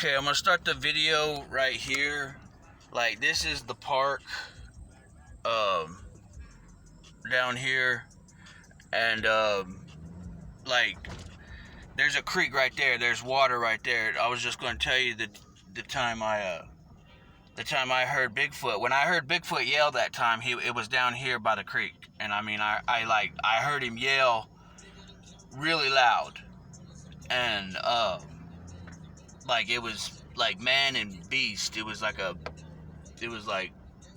Okay, I'm gonna start the video right here. Like, this is the park down here, and like, there's a creek right there. There's water right there. I was just gonna tell you the time I heard Bigfoot. When I heard Bigfoot yell that time, it was down here by the creek, and I mean I heard him yell really loud, and like, it was like man and beast. It was like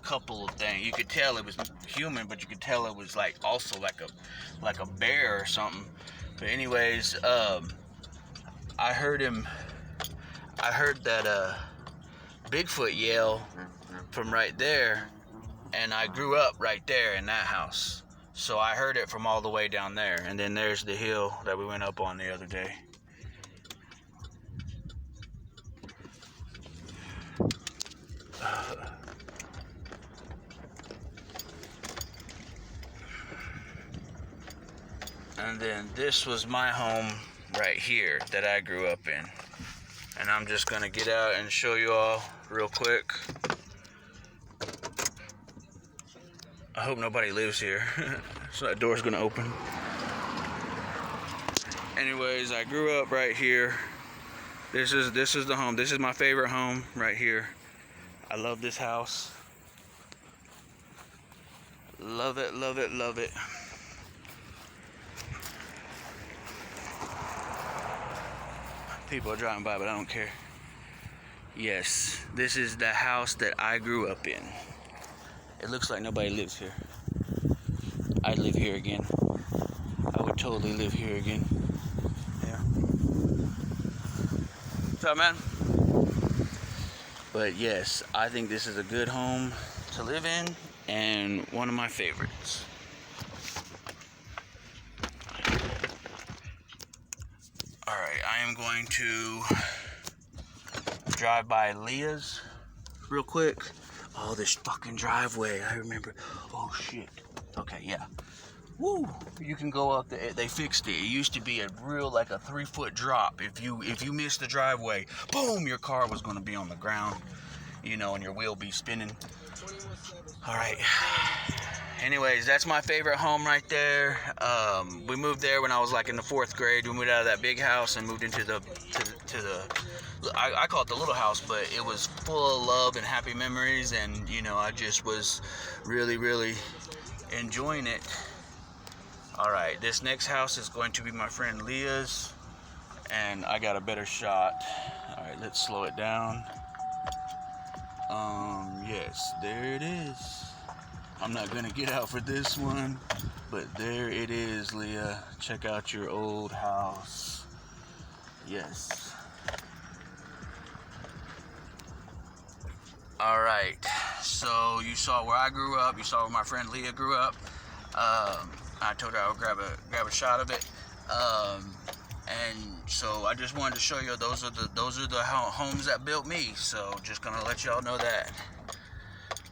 couple of things. You could tell it was human, but you could tell it was like also like a bear or something. But anyways, I heard that Bigfoot yell from right there, and I grew up right there in that house. So I heard it from all the way down there. And then there's the hill that we went up on the other day. And then this was my home right here that I grew up in. And I'm just gonna get out and show you all real quick. I hope nobody lives here. So that door's gonna open. Anyways, I grew up right here. This is the home. This is my favorite home right here. I love this house. Love it, love it, love it. People are driving by, but I don't care. Yes, this is the house that I grew up in. It looks like nobody lives here. I'd live here again. I would totally live here again. Yeah. What's up, man? But yes, I think this is a good home to live in and one of my favorites. Alright, I am going to drive by Leah's real quick. Oh, this fucking driveway. I remember. Oh, shit. Okay, yeah. Woo! You can go up there. They fixed it. It used to be a real, like a 3-foot drop. If you missed the driveway, boom, your car was going to be on the ground, you know, and your wheel be spinning. Alright. Anyways, that's my favorite home right there. We moved there when I was like in the 4th grade. We moved out of that big house and moved into the I call it the little house, but it was full of love and happy memories, and you know, I just was really, really enjoying it. Alright, this next house is going to be my friend Leah's, and I got a better shot. Alright, let's slow it down. Yes, there it is. I'm not gonna get out for this one, but there it is, Leah. Check out your old house. Yes. Alright, so you saw where I grew up, you saw where my friend Leah grew up. I told her I would grab a shot of it. And so I just wanted to show you those are the homes that built me. So just gonna let y'all know that.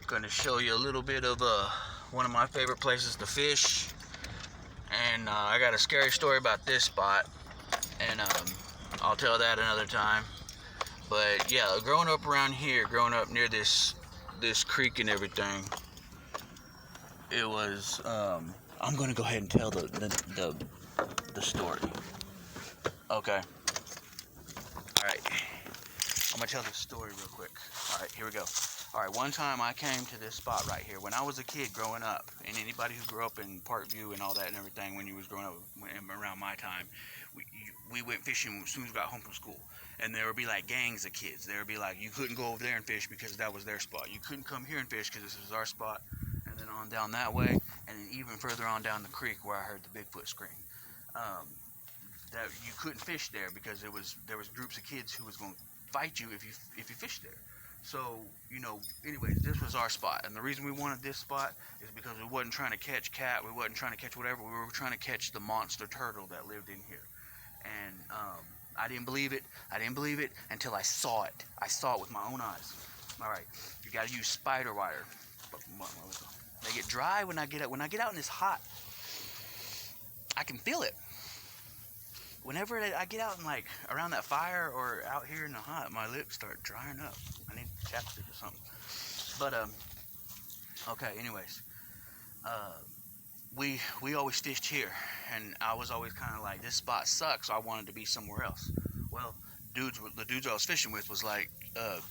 Gonna show you a little bit of one of my favorite places to fish. And I got a scary story about this spot, and I'll tell that another time. But yeah, growing up around here, growing up near this creek and everything, it was I'm gonna go ahead and tell the story. Okay. Alright. I'm gonna tell the story real quick. Alright, here we go. Alright, one time I came to this spot right here when I was a kid growing up, and anybody who grew up in Parkview and all that and everything when you was growing up around my time, we went fishing as soon as we got home from school. And there would be like gangs of kids. There would be like, you couldn't go over there and fish because that was their spot. You couldn't come here and fish because this was our spot. And then on down that way, and then even further on down the creek where I heard the Bigfoot scream. That you couldn't fish there because there was groups of kids who was going to fight you if you fished there. So, you know, anyways, this was our spot. And the reason we wanted this spot is because we wasn't trying to catch cat, we wasn't trying to catch whatever, we were trying to catch the monster turtle that lived in here. And I didn't believe it until I saw it. I saw it with my own eyes. Alright, you gotta use spider wire. They get dry when I get out in this hot. I can feel it. whenever I get out and like around that fire or out here in the hot, my lips start drying up. I need chapstick or something. But okay. Anyways, uh, we always fished here, and I was always kind of like, this spot sucks, so I wanted to be somewhere else. Well, the dudes I was fishing with was like,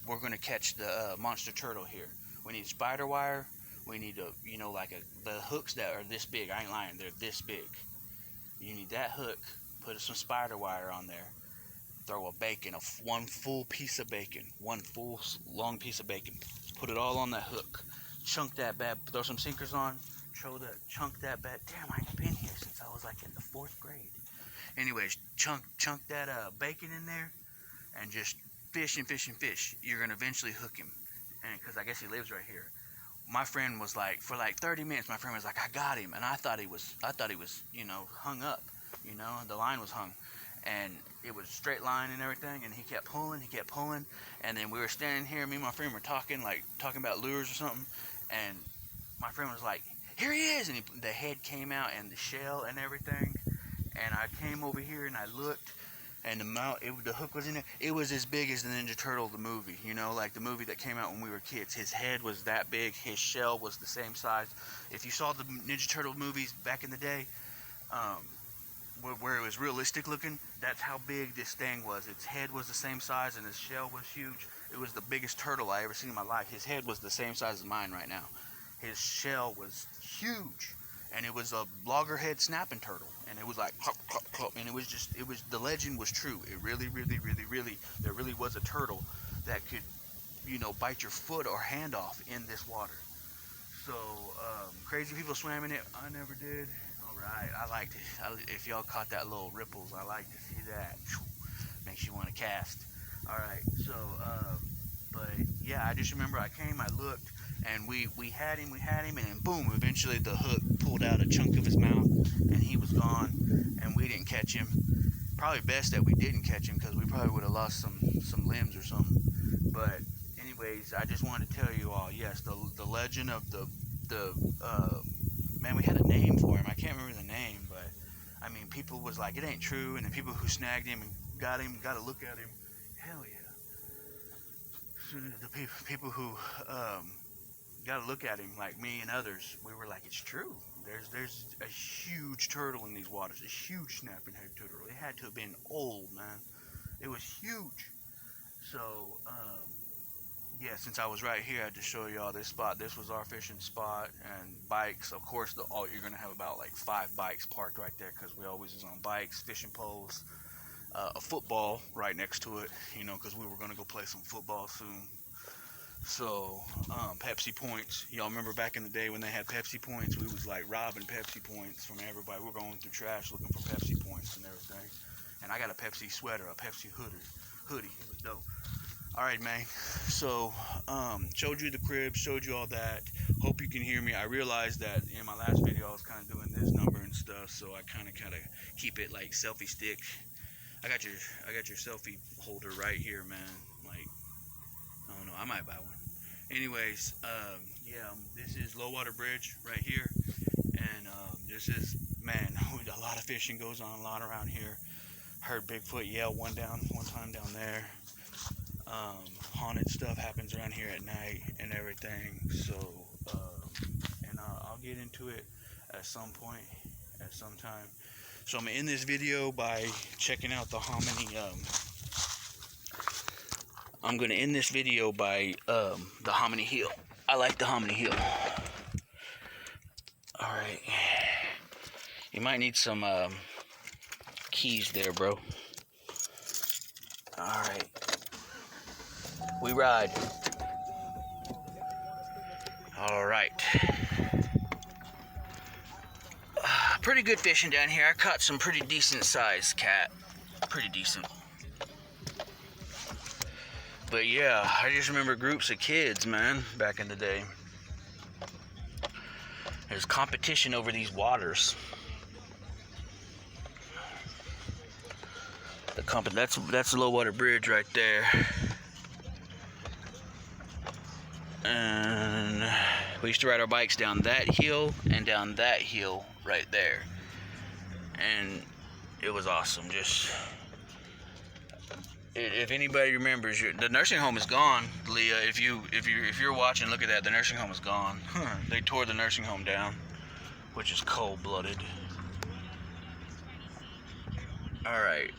we're gonna catch the monster turtle here. We need spider wire. We need the hooks that are this big. I ain't lying, they're this big. You need that hook. Put some spider wire on there. Throw a bacon, one full piece of bacon, one full long piece of bacon. Put it all on that hook. Chunk that bad. Throw some sinkers on. Chunk that bad. Damn, I ain't been here since I was like in the 4th grade. Anyways, chunk that bacon in there, and just fish and fish and fish. You're gonna eventually hook him, and because I guess he lives right here. My friend was like, for like 30 minutes, my friend was like, I got him, and I thought he was, hung up. The line was hung, and it was straight line and everything, and he kept pulling, and then we were standing here, me and my friend were talking about lures or something, and my friend was like, here he is, and the head came out, and the shell and everything, and I came over here, and I looked, and the hook was in there. It was as big as the Ninja Turtle, the movie, like the movie that came out when we were kids. His head was that big, his shell was the same size. If you saw the Ninja Turtle movies back in the day, where it was realistic looking, that's how big this thing was. Its head was the same size, and his shell was huge. It was the biggest turtle I ever seen in my life. His head was the same size as mine right now. His shell was huge, and it was a loggerhead snapping turtle, and it was like hop, hop, hop, and the legend was true. It really, there really was a turtle that could, bite your foot or hand off in this water. So, crazy people swam in it. I never did. Alright, I liked it. If y'all caught that little ripples, I like to see that. Makes you want to cast. Alright, so, but yeah, I just remember I came, I looked, and we had him, and then boom, eventually the hook pulled out a chunk of his mouth, and he was gone, and we didn't catch him. Probably best that we didn't catch him, because we probably would have lost some limbs or something. But anyways, I just wanted to tell you all, yes, the legend of man, we had a name for him. I can't remember the name, but I mean, people was like, it ain't true, and the people who snagged him and got to look at him. Hell yeah. So the people who got to look at him, like me and others, we were like, it's true. There's a huge turtle in these waters, a huge snapping head turtle. It had to have been old, man. It was huge. So, yeah, since I was right here, I had to show y'all this spot. This was our fishing spot, and bikes. Of course, you're gonna have about like 5 bikes parked right there, because we always was on bikes, fishing poles, a football right next to it, because we were gonna go play some football soon. So, Pepsi points. Y'all remember back in the day when they had Pepsi points? We was like robbing Pepsi points from everybody. We were going through trash looking for Pepsi points and everything. And I got a Pepsi sweater, a Pepsi hoodie. It was dope. Alright, man, so showed you the crib, showed you all that. Hope you can hear me. I realized that in my last video I was kind of doing this number and stuff, so I kind of keep it like selfie stick. I got your selfie holder right here, man. Like, I don't know, I might buy one. Anyways, yeah, this is Low Water Bridge right here, and this is, man, a lot of fishing goes on a lot around here. Heard Bigfoot yell one time down there. Haunted stuff happens around here at night and everything, so and I'll get into it at some point, at some time. So I'm gonna end this video by checking out the Hominy. I'm gonna end this video by the Hominy Hill. I like the Hominy Hill. All right, you might need some keys there, bro. All right. We ride. All right. Pretty good fishing down here. I caught some pretty decent sized cat. Pretty decent. But yeah, I just remember groups of kids, man, back in the day. There's competition over these waters. That's the Low Water Bridge right there. And we used to ride our bikes down that hill and down that hill right there. And it was awesome. Just if anybody remembers, the nursing home is gone, Leah. If you're watching, look at that. The nursing home is gone. They tore the nursing home down, which is cold-blooded. All right,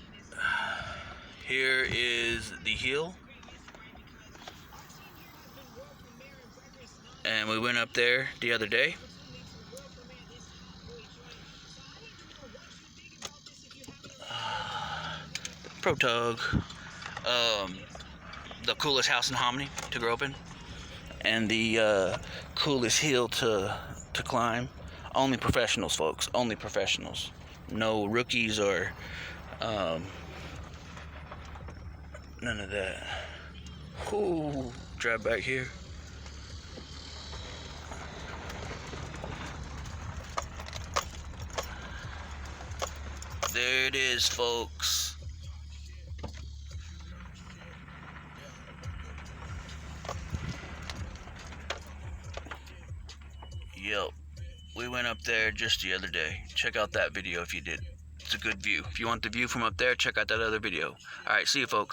here is the hill, and we went up there the other day. Protug, the coolest house in Hominy to grow up in, and the coolest hill to climb. Only professionals, folks. Only professionals. No rookies or none of that. Ooh, drive back here. There it is, folks. Yep, we went up there just the other day. Check out that video if you did. It's a good view. If you want the view from up there, check out that other video. All right, see you, folks.